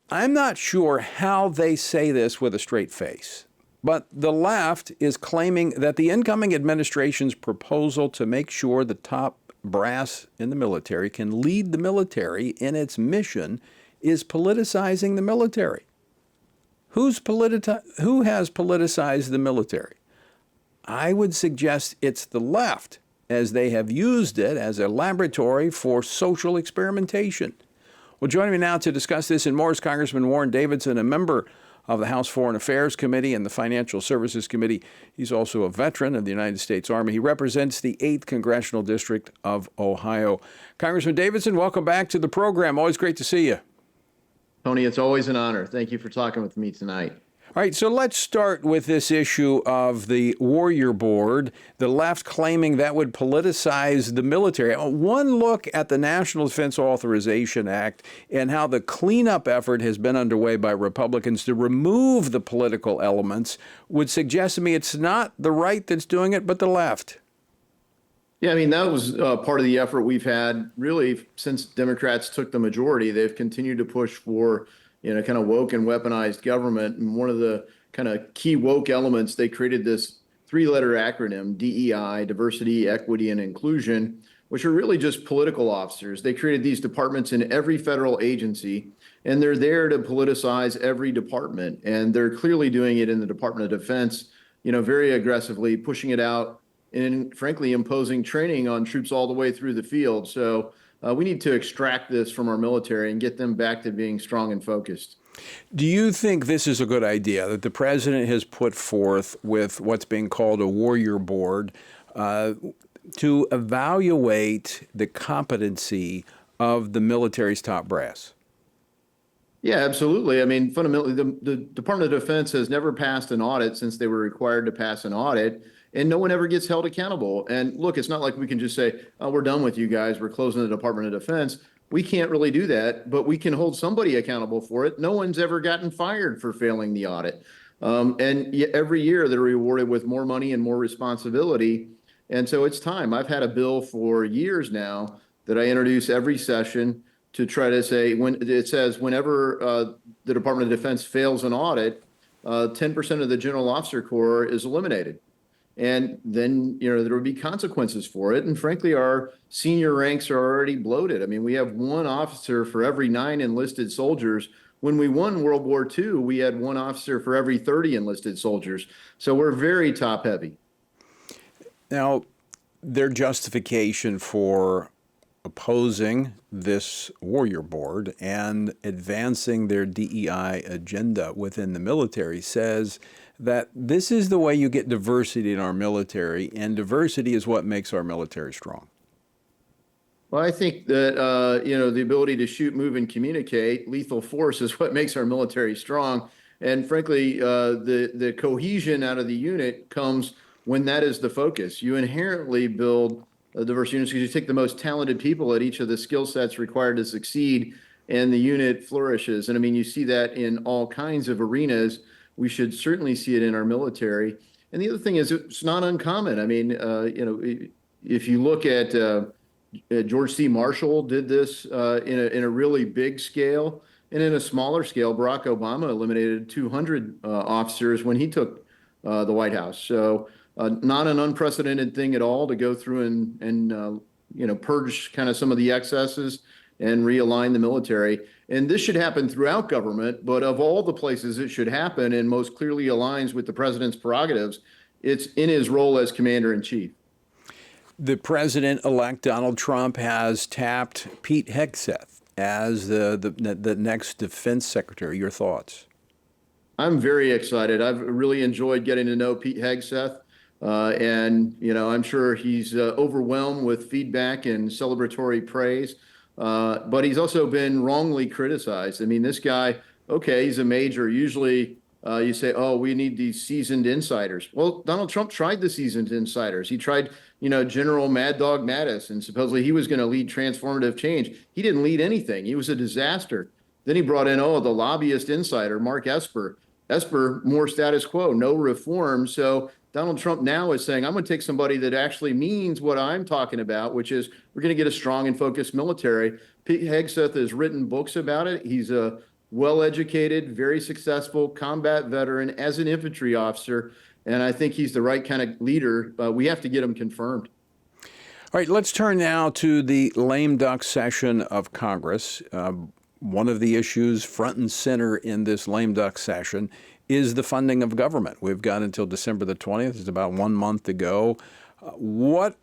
I'm not sure how they say this with a straight face, but the left is claiming that the incoming administration's proposal to make sure the top brass in the military can lead the military in its mission is politicizing the military. Who has politicized the military? I would suggest it's the left, as they have used it as a laboratory for social experimentation. Well, joining me now to discuss this and more is Congressman Warren Davidson, a member of the House Foreign Affairs Committee and the Financial Services Committee. He's also a veteran of the United States Army. He represents the 8th Congressional District of Ohio. Congressman Davidson, welcome back to the program. Always great to see you. Tony, it's always an honor. Thank you for talking with me tonight. All right, so let's start with this issue of the Warrior Board, the left claiming that would politicize the military. One look at the National Defense Authorization Act and how the cleanup effort has been underway by Republicans to remove the political elements would suggest to me it's not the right that's doing it, but the left. Yeah, I mean, that was part of the effort we've had really since Democrats took the majority. They've continued to push for kind of woke and weaponized government. And one of the kind of key woke elements, they created this 3-letter acronym, DEI, diversity, equity, and inclusion, which are really just political officers. They created these departments in every federal agency, and they're there to politicize every department. And they're clearly doing it in the Department of Defense, very aggressively, pushing it out and frankly imposing training on troops all the way through the field. So we need to extract this from our military and get them back to being strong and focused. Do you think this is a good idea that the president has put forth with what's being called a Warrior Board to evaluate the competency of the military's top brass? Yeah, absolutely. I mean, fundamentally, the Department of Defense has never passed an audit since they were required to pass an audit, and no one ever gets held accountable. And look, it's not like we can just say, oh, we're done with you guys, we're closing the Department of Defense. We can't really do that, but we can hold somebody accountable for it. No one's ever gotten fired for failing the audit. And every year they're rewarded with more money and more responsibility. And so it's time. I've had a bill for years now that I introduce every session to try to say, when it says whenever the Department of Defense fails an audit, 10% of the General Officer Corps is eliminated. And then, there would be consequences for it. And frankly, our senior ranks are already bloated. I mean, we have one officer for every 9 enlisted soldiers. When we won World War II, we had one officer for every 30 enlisted soldiers. So we're very top heavy. Now, their justification for opposing this Warrior Board and advancing their DEI agenda within the military says that this is the way you get diversity in our military, and diversity is what makes our military strong. Well, I think that, the ability to shoot, move, and communicate, lethal force is what makes our military strong. And frankly, the cohesion out of the unit comes when that is the focus. You inherently build diverse units because you take the most talented people at each of the skill sets required to succeed, and the unit flourishes. And I mean, you see that in all kinds of arenas. We should certainly see it in our military. And the other thing is, it's not uncommon. I mean, if you look at George C. Marshall did this in a really big scale, and in a smaller scale, Barack Obama eliminated 200 officers when he took the White House. So not an unprecedented thing at all to go through and purge kind of some of the excesses and realign the military. And this should happen throughout government, but of all the places it should happen and most clearly aligns with the president's prerogatives, it's in his role as commander-in-chief. The president-elect Donald Trump has tapped Pete Hegseth as the next defense secretary. Your thoughts? I'm very excited. I've really enjoyed getting to know Pete Hegseth. And I'm sure he's overwhelmed with feedback and celebratory praise. But he's also been wrongly criticized. I mean, this guy, okay, he's a major. Usually you say, oh, we need these seasoned insiders. Well, Donald Trump tried the seasoned insiders. He tried, General Mad Dog Mattis, and supposedly he was going to lead transformative change. He didn't lead anything. He was a disaster. Then he brought in, the lobbyist insider, Mark Esper. Esper, more status quo, no reform. So Donald Trump now is saying, I'm going to take somebody that actually means what I'm talking about, which is we're going to get a strong and focused military. Pete Hegseth has written books about it. He's a well-educated, very successful combat veteran as an infantry officer. And I think he's the right kind of leader. We have to get him confirmed. All right, let's turn now to the lame duck session of Congress. One of the issues front and center in this lame duck session is the funding of government. We've got until December the 20th. It's about 1 month to go. What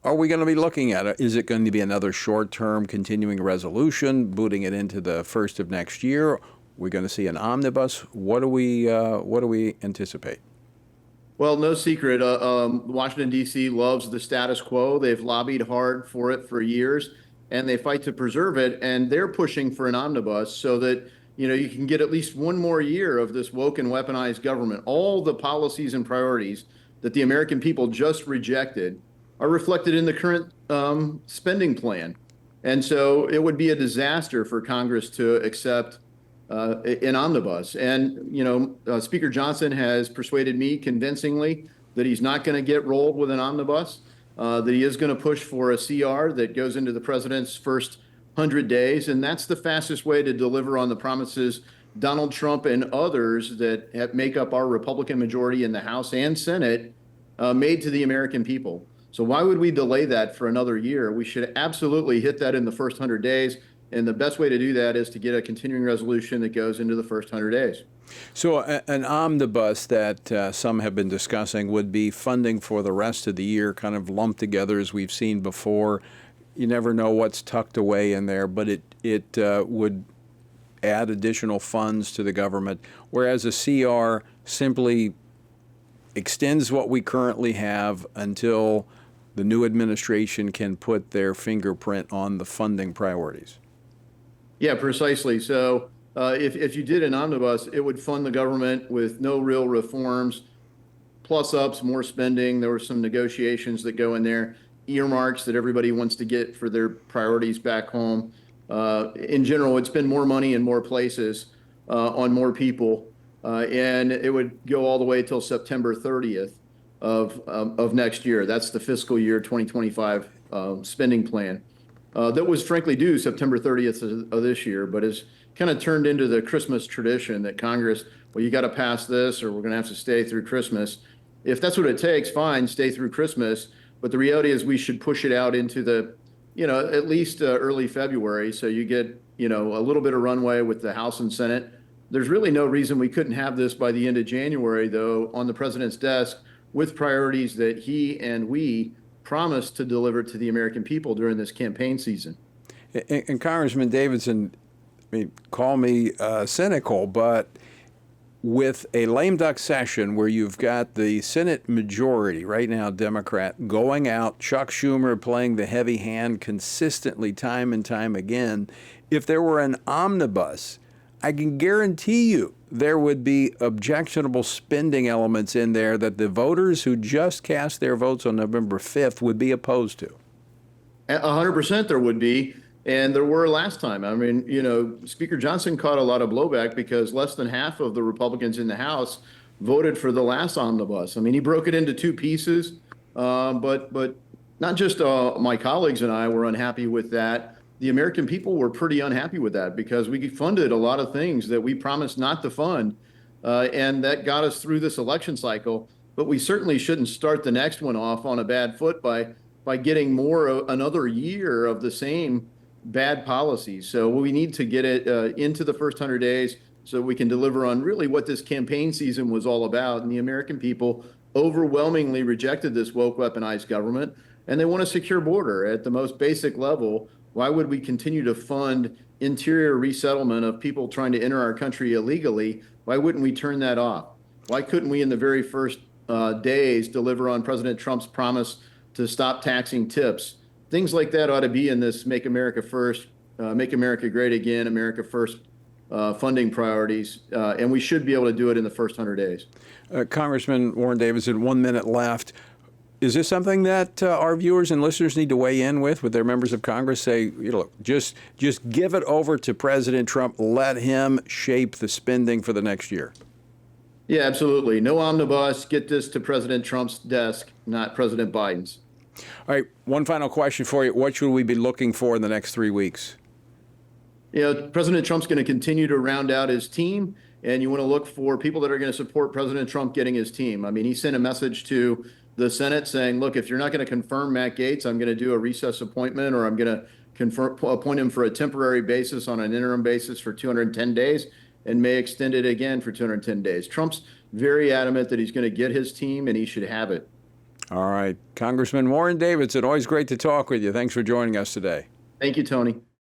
are we going to be looking at? Is it going to be another short-term continuing resolution, booting it into the first of next year? We're going to see an omnibus. What do we anticipate? Well, no secret. Washington, D.C. loves the status quo. They've lobbied hard for it for years, and they fight to preserve it. And they're pushing for an omnibus so that, you can get at least one more year of this woke and weaponized government. All the policies and priorities that the American people just rejected are reflected in the current spending plan. And so it would be a disaster for Congress to accept an omnibus. And, Speaker Johnson has persuaded me convincingly that he's not going to get rolled with an omnibus, that he is going to push for a CR that goes into the president's first 100 days. And that's the fastest way to deliver on the promises Donald Trump and others that make up our Republican majority in the House and Senate made to the American people. So why would we delay that for another year? We should absolutely hit that in the first 100 days. And the best way to do that is to get a continuing resolution that goes into the first 100 days. So an omnibus that some have been discussing would be funding for the rest of the year, kind of lumped together as we've seen before. You never know what's tucked away in there, but it would add additional funds to the government, whereas a CR simply extends what we currently have until the new administration can put their fingerprint on the funding priorities. Yeah, precisely. So if you did an omnibus, it would fund the government with no real reforms, plus ups, more spending. There were some negotiations that go in there, earmarks that everybody wants to get for their priorities back home. In general, it's been more money in more places on more people. And it would go all the way till September 30th of next year. That's the fiscal year 2025 spending plan. That was frankly due September 30th of this year, but has kind of turned into the Christmas tradition that Congress, well, you got to pass this or we're going to have to stay through Christmas. If that's what it takes, fine, stay through Christmas. But the reality is we should push it out into the, at least early February. So you get, a little bit of runway with the House and Senate. There's really no reason we couldn't have this by the end of January, though, on the president's desk with priorities that he and we promised to deliver to the American people during this campaign season. And Congressman Davidson, call me cynical, but with a lame duck session where you've got the Senate majority, right now Democrat, going out, Chuck Schumer playing the heavy hand consistently time and time again, if there were an omnibus, I can guarantee you there would be objectionable spending elements in there that the voters who just cast their votes on November 5th would be opposed to. 100% there would be, and there were last time. Speaker Johnson caught a lot of blowback because less than half of the Republicans in the House voted for the last omnibus. He broke it into two pieces, but not just my colleagues and I were unhappy with that. The American people were pretty unhappy with that because we funded a lot of things that we promised not to fund, and that got us through this election cycle. But we certainly shouldn't start the next one off on a bad foot by getting another year of the same bad policies. So we need to get it into the first 100 days so we can deliver on really what this campaign season was all about. And the American people overwhelmingly rejected this woke weaponized government, and they want a secure border at the most basic level. Why would we continue to fund interior resettlement of people trying to enter our country illegally? Why wouldn't we turn that off? Why couldn't we in the very first days deliver on President Trump's promise to stop taxing tips? Things like that ought to be in this Make America First, Make America Great Again, America First funding priorities, and we should be able to do it in the first 100 days. Congressman Warren Davidson, 1 minute left. Is this something that our viewers and listeners need to weigh in with their members of Congress? Say, look, just give it over to President Trump. Let him shape the spending for the next year. Yeah, absolutely. No omnibus. Get this to President Trump's desk, not President Biden's. All right. One final question for you. What should we be looking for in the next 3 weeks? President Trump's going to continue to round out his team, and you want to look for people that are going to support President Trump getting his team. I mean, he sent a message to the Senate saying, look, if you're not going to confirm Matt Gaetz, I'm going to do a recess appointment, or I'm going to appoint him for a temporary basis on an interim basis for 210 days and may extend it again for 210 days. Trump's very adamant that he's going to get his team, and he should have it. All right. Congressman Warren Davidson, always great to talk with you. Thanks for joining us today. Thank you, Tony.